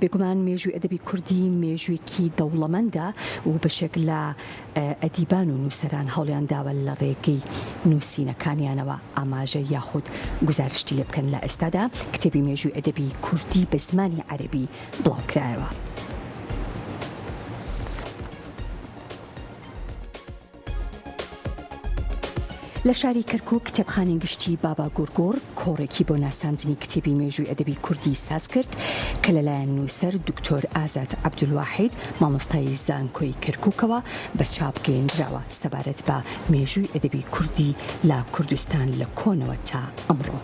بێگومان مێژووی ئەدەبی کوردی مێژوویەکی دەوڵەمەندە و بەشێک لە ئەدیبان و نووسەران هەوڵیان داوە لە ڕێگەی نووسینەکانیانەوە ئاماژە یاخود گزارشتی لێ بکەن. لە ئێستادا کتێبی مێژووی ئەدەبی کوردی بە زمانی عەرەبی بڵاوکرایەوە. لە شاری کەرکووک کتێبخانەی گشتی بابا گورگۆڕ کۆڕێکی بۆ ناساندنی کتێبی مێژووی ئەدەبی کوردی ساز کرد کە لەلایەن نووسەر دکتۆر ئازاد عەبدولواحید مامۆستای زانکۆی کەرکووکەوە بە چاپ گەیاندراوە سەبارەت بە مێژووی ئەدەبی کوردی لە کوردستان لە کۆنەوە تا ئەمڕۆ.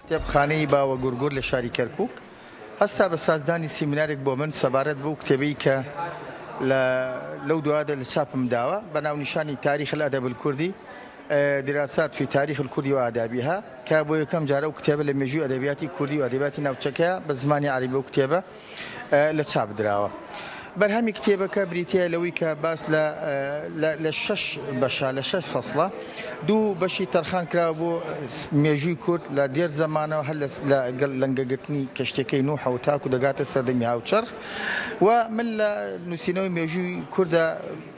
کتێبخانەی باوە گورگۆڕ لە شاری کەرکووک هەستا بە سازدانی سیمینارێک بۆ من سەبارەت بەو کتێبەی کە لەو دوادە لە چاپم داوە بە ناونیشانی تاریخ الأدب الكردي دراسات في تاريخ الكردي وآدابها کە بۆ یەکەم جارە ئەو کتێبە لە مێژووی ئەدەبیاتی کوردی و ئەدەبیاتی ناوچەکەیە بە زمانی عەرەبی ئەو کتێبە لە چاپ دراوە. بەرهەمی کتێبەکە بریتیە لەوەی کە باس لە 6 بەشە لە 6 فەسڵە دوو بەشی تەرخان کراوە بۆ مێژووی کورد لە دێر زەمانەوە هەر لە لەنگەگرتنی کەشتەکەی نوح و تاک و دەگاتە سەردەمی هاوچەرخ و من لە نووسینەوەی مێژووی کوردە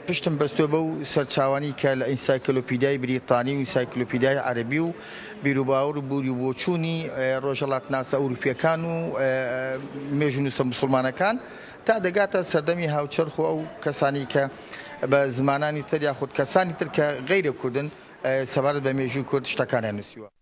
پشتم بەستۆ بە و سەرچاوانی کە لە ئینسایکلۆپیدیای بریتانی و ئینسایکلۆپیدیای عەرەبی و بیرروباوەڕ و بووری بۆچوونی ڕۆژهەڵاتناسە ئەوروپیەکان و مێژووی نووسە موسڵمانەکان تا دەگاتە سەردەمی هاوچەرخ و ئەو کەسانی کە بە زمانانی تر یاخود کەسانی تر کە غەیرە کوردن سەبارەت بە مێژووی کورد شتەکانیان نووسیوە.